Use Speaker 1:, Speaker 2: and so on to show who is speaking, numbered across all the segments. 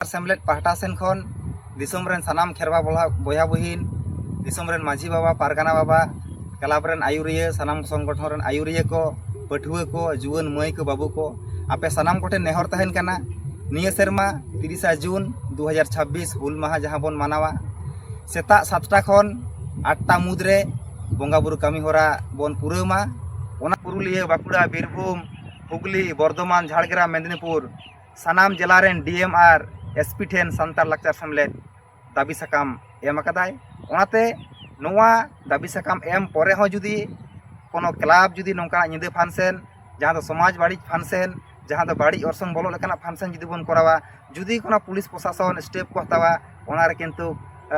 Speaker 1: सेमलेट पाहटा सेन खन दिसोम रेन सानाम खेरवा बोया बहिन दिसोम रेन माझी बाबा पारगाना बाबा क्लाब रेन आयुरिया सानाम संगठन रेन आयुरिया को पठुआ को जुआन मई को बाबू को आपे सानाम कोठे नेहर तहन काना निया सेरमा 30 जून 2026 हुल माहा जहां बोन मानावा सेता 7टा खन 8टा मुद्रे बोंगा बुरु कामी होरा बोन पुरामा ओना पुरुलिया बाकुड़ा बीरभूम हुगली बर्धमान झाड़ग्राम मेदिनीपुर सानाम जिला रेन डीएम आर एसपी ठेन सान्तार लाकचार सेमलेट दाबी साकाम एम अकादाय ओनाते नोआ दाबी साकाम एम परे हो जुदी कोनो क्लाब जुदी नोंका निदे फांसन जहां दो समाज बाड़ी फांसन जहां दो बाड़ी ऑर्संग बोलो लेकाना फांसन जुदी बोन करावा जुदी कोनो पुलिस प्रशासन स्टेप को हतावा ओनारे किंतु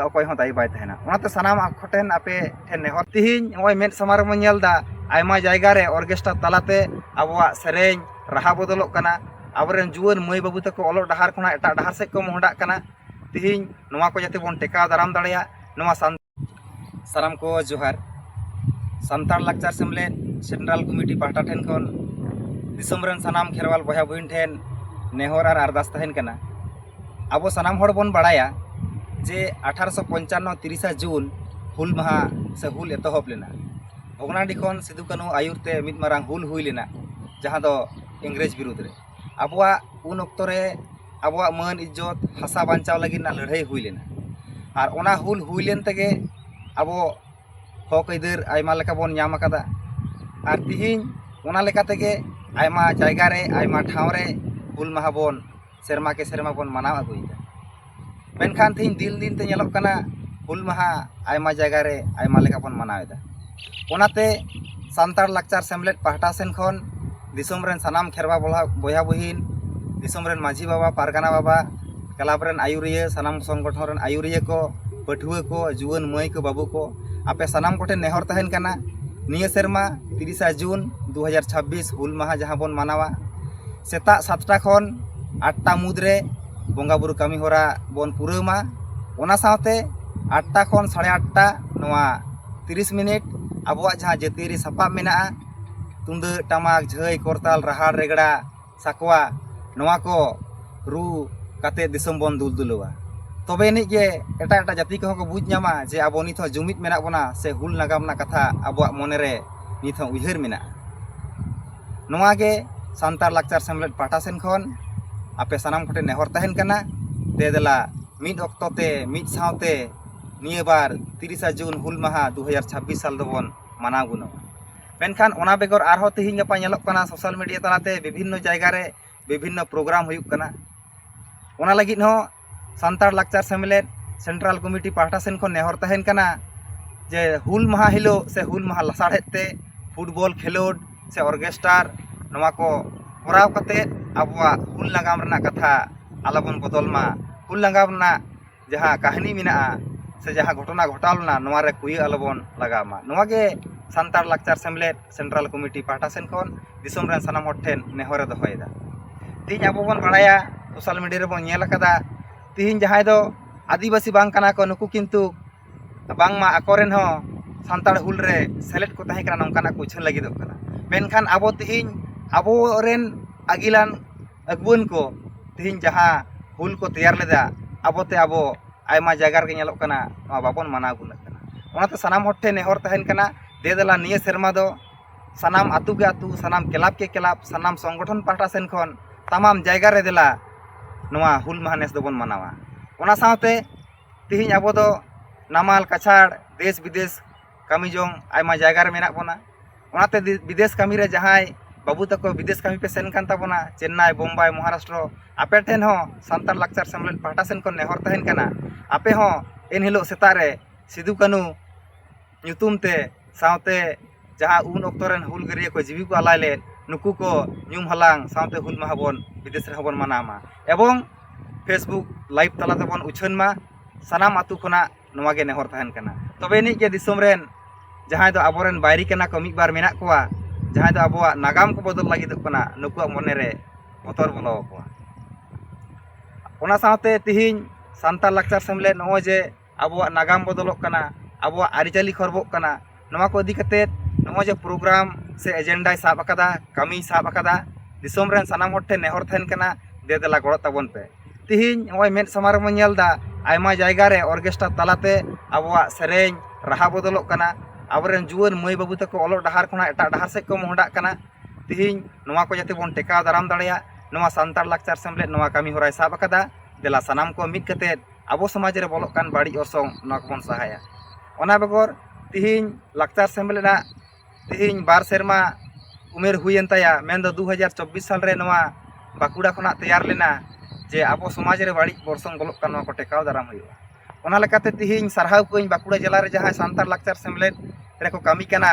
Speaker 1: अकोय हो दाई बाय तहना ओनाते सानाम आखोटेन आपे ठेन नेहर तिहिन ओय मेन समार मन नेलदा आयमा जायगा रे ऑर्केस्ट्रा तालाते आबोआ सेरेñ राहा बदलोग कना आबरेन जुआन मई बाबू तक ओलो डहार कोना एटा डहार से को मोहडा कना तिहिन नोआ को जाते बोन टेका दाराम दाड़िया नोआ सानाम को जोहार सान्तार लाकचार सेमलेट सेंट्रल कमिटी पाहटा ठेन खन दिसोम रेन सानाम खेरवाल बया बहिन ठेन नेहर आर अरदास तहन कना आबो सानाम हड़ बोन बाड़ाया जे 1855 30 जून हुल माहा से हुल एतहब लेना भोगनाडी खन सिदु कानू आयुरते मिद मारांग हुल हुई लेना जहां दो इंग्रेज विरुद्ध रे आबुआ उन अक्तो रे आबुआ मान इज्जत हासा बांचाव लगी ना लड़ाई हुई लेना और ओना हुल हुई लेन तेगे आबो हक इधर आयमा लेका बोन नाम अकादा और तिहिन ओना लेका तेगे आयमा जायगा रे आयमा ठाव रे हुल माहा बोन सेरमा के सेरमा बोन मनाव अगुइदा मेनखान तिहिन दिल दिन ते नेलोग कना हुल माहा आयमा जायगा रे आयमा लेका बोन मनावेदा ओनाते सान्तार लाकचार सेमलेट पाहटा सेन खन दिसोम रेन सानाम खेरवा बोया बहिन दिसोम रेन माझी बाबा पारगाना बाबा क्लाब रेन आयुरिया सानाम संगठन रेन आयुरिया को पठुआ को जुआन मई को बाबू को आपे सानाम कोठे नेहर तहन काना निया सेरमा 30 जून 2026 हुल माहा जहां बोन मानावा सेता 7टा खन 8टा मुद्रे बोंगा बुरु कामी होरा बोन पुरामा ओना सावते 8टा खन 8:30 नोआ 30 मिनिट आबुआ जहां जतिरी सपाब मेना तुंद टमाक झई करताल राहाड़ रेगड़ा साकवा नोआ को रू काते दिसम बोन दुलदुलवा तबे नि जे एटा एटा जाति को बुझ नामा जे आबो निथ जुमित मेना बना से हुल नागाम ना कथा आबुआ मोनेरे निथ उइहर मेना नोआ गे सान्तार लाकचार सेमलेट पाटा सेन खन आपे सानाम कोटे नेहर तहन कना दे देला मिद अक्तोते मिद सावते निया बार 30 जून हुल माहा 2026 साल दोबन मानाव गुनो मेनखान ओना बेगर आरहो तिहिन गपा नेलोग कना सोशल मीडिया तलाते विभिन्न जायगा रे विभिन्न प्रोग्राम हुयुग कना ओना लगित हो सान्तार लाकचार सेमलेट सेंट्रल कमिटी पाहटा सेन खन नेहर तहन कना जे हुल माहा हिलो से हुल माहा लसाड़ेते फुटबॉल खेलोड से ऑर्केस्ट्रार नोआ को कोराव कते आबुआ हुल नागाम रना कथा आलाबन बदल मा हुल नागाम रना जहां कहानी मेना से जहां घटना घटालना नोआ रे कुई आलाबन लगामा नोआ गे सान्तार लाकचार सेमलेट सेंट्रल कमिटी पाहटा सेन खन दिसोम रेन सानाम हर ठेन नेहरे दोहयदा तिहिन आबो बोन बाड़ाया सोशल मीडिया रे बोन नेल अकादा तिहिन जहां दो आदिवासी बांग कना को नुकु किंतु बांग मा आकोरेन हो सान्तार हुल रे सेलेक्ट को ताहे कना नोंकाना को उछल लगी दो कना मेनखान आबो तिहिन आबो रेन आगिलान अगबुन को तिहिन जहां हुल को तैयार लेदा आबोते आबो आयमा जायगा रे नेलोग कना बाबन मानाव गुनक कना ओनाते सानाम हर ठेन नेहर तहन कना दे देला निया सेरमा दो सानाम आतु के आतु सानाम क्लाब के क्लाब सानाम संगठन पाहटा सेन खन तमाम जायगा रे देला नोआ हुल माहा नेस दोबन मानावा ओना सावते तिहिन आबो दो नामाल कछाड़ देश विदेश कामी जोंग आयमा जायगा रे मेना बोना ओनाते विदेश कामी रे जहाय बाबू तक विदेश कामी पे सेन कान ताबोना चेन्नई बम्बई महाराष्ट्र आपे ठेन हो सान्तार लाकचार सेमलेट पाहटा सेन खन नेहर तहन काना आपे हो एन हिलो सेता रे सिदु कानू ᱧᱩᱛᱩᱢ ते सावते जहां उन अक्तोरेन हुलगरिया को जीवी को आलाय लेन नुकु को ᱧᱩᱢ हलांग सावते हुल माहा बोन विदेश रे हबन मानामा एवं फेसबुक लाइव तलाते बोन उछन मा सानाम आतु खना नोवा गे नेहर तहन कना तबे नि गे दिसोम रेन जहां दो आबोरेन बायरी कना को मिक बार मेना कोआ जहां दो आबोआ नागाम को बदल लगी दो कना नुकुआ मोने रे बतर बोलो कोआ ओना सावते तिहिन सान्तार लाकचार सेमलेट नो जे आबोआ नागाम बदलक कना आबोआ आरिचाली खरबोक कना नोवा को इदी कते नो जे प्रोग्राम से एजेंडा साब अकादा कमी साब अकादा दिसोम रेन सानाम हर ठेन नेहर तहन कना दे देला गड़ो ताबन पे तिहिन नॉय मेद समार बन नेलदा आयमा जायगा रे ऑर्केस्ट्रा तलाते आबोआ सेरेंज राहा बदलोग कना आबरेन जुआन मई बाबू तको ऑलोग डहार खना एटा डहार से को मोहडा कना तिहिन नोवा को जाते बोन टेकाव दाराम दाड़ेया नोवा सांतार लाक्चार सेमलेट नोवा कामी होराय साब अकादा देला सानाम को मिद कते आबो समाज रे बोलोग कान बाड़ी ओरसोंग नोवा कोन सहाया ओना बेगर तिहिन लाक्चार सेमलेना तिहिन 2 सेरमा उमेर हुयन ताया मेन 2024 साल रे नोवा बाकुड़ा खना तैयार लेना जे आबो समाज रे बाड़ी बोरसोंग बोलोग कान नोवा को टेकाव दाराम हुयुआ ओना लेकाते तिहिन सरहाव कोइन बाकुड़ा जिला रे जहां सांतार लाक्चार सेमलेट रे को कामी कना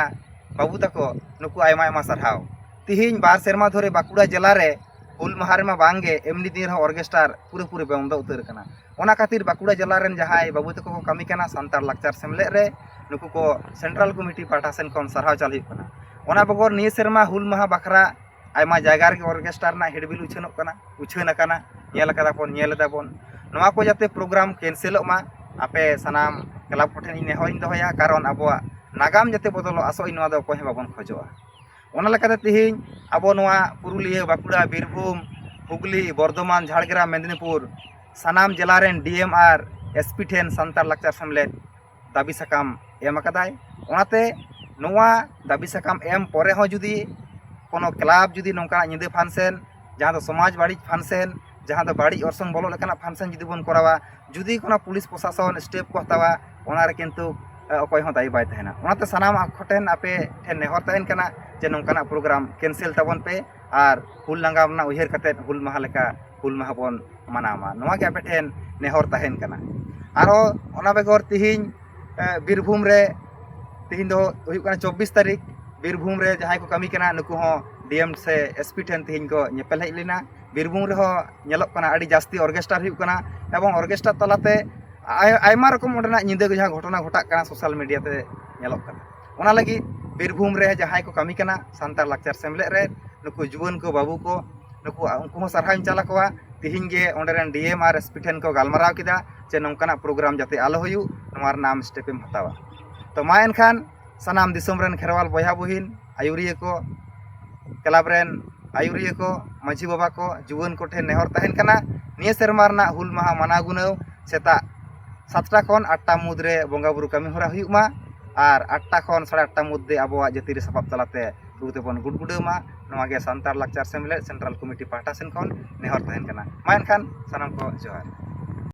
Speaker 1: बाबू तको नुकु आयमा आयमा सरहाव तिहिन 2 सेरमा धरे बाकुड़ा जिला रे हुल महारे मा बांगे एमनी दिन ऑर्केस्ट्रार पूरे पूरे बंद उतर कना ओना खातिर बाकुड़ा जिला रेन जहां बाबू तको को कामी कना सांतार लाक्चार सेमलेट रे नुकु को सेंट्रल कमिटी पाटा सेन कोन सरहाव चाल हुयुग कना ओना बगोर निये सेरमा हुल महा बखरा आयमा जायगा रे ऑर्केस्ट्रा ना हेडबिल उछनक कना उछन कना नेल कदा बोन नेल दा बोन नोवा को जाते प्रोग्राम कैंसिलक मा आपे सनाम क्लब कोठेन इन नेहरिन दोहया कारण आबोआ नागाम जाते बदलो आसोई नोवा दो कोहे बाबन खोजोआ ओना लेकाते तिहिन आबो नोवा पुरुलिया बाकुड़ा बीरभूम हुगली बर्धमान झाड़ग्राम मेदिनीपुर सनाम जिला रेन डीएम आर एसपी ठेन सांतार लाक्चार सेमलेट दाबी साकाम एम अकादाय ओनाते नोवा दाबी साकाम एम परे हो जुदी कोनो क्लब जुदी नोंका निदे फांसन जहां दो समाज बाड़ी फांसन जहां दो बाड़ी ओरसोंग बोलो लेकाना फांसन जुदी बोन करावा जुदी कोनो पुलिस प्रशासन स्टेप को हतावा ओना रे किंतु अकोय हो दाई बाय तहना ओनाते सनाम खोटेन आपे ठेन नेहर तहन कना जे नोंकाना प्रोग्राम कैंसिल ताबन पे आर हुल लंगाम ना उहेर कते हुल माहा लेका हुल माहा बोन मानामा नोवा के आपे ठेन नेहर तहन कना आरो ओना बेगर तिहिन बीरभूम रे तिहिन दो हुयु कना 24 तारीख बीरभूम रे जहां को कामी कना नुकु हो डीएम से एसपी ठेन तिहिन को नेपेल हेज लेना बीरभूम रे हो नेलक कना अडी जास्ती ऑर्केस्ट्रा हुयु कना एवं ऑर्केस्ट्रा तलाते आयमा रकम ओंडेना निंदा जहां घटना घटा कना सोशल मीडिया ते नेलक कना ओना लगी बीरभूम रे जहां को कामी कना सांतार लाक्चार सेमलेट रे नुकु जुवन को बाबू को नुकु उनको सरहाइन चाला कोवा तिहिन गे ओंडेरन डीएम आर एसपी ठेन को गालमाराव किदा जे नोंकाना प्रोग्राम जाते आलो हुयु नोवार नाम स्टेप एम हतावा तो मा एनखान सनाम दिसोम रेन खेरवाल बया बहिन आयुरिया को क्लब रेन आयुरिया को माझी बाबा को जुवन को ठेन नेहर तहन कना निये सेरमा रना हुल माहा माना गुनाव सेता 7टा खन 8टा मुद्रे बंगा बुरु कामी होरा हुयुग मा आर 8टा खन 8:30 मुद्दे आबोआ जाति रे सपाब तलाते रुते बन गुडगुडे मा नोवा गे सांतार लाक्चार सेमलेट सेंट्रल कमिटी पाटा सेन खन नेहर तहन कना मा एनखान सनाम को जोहार।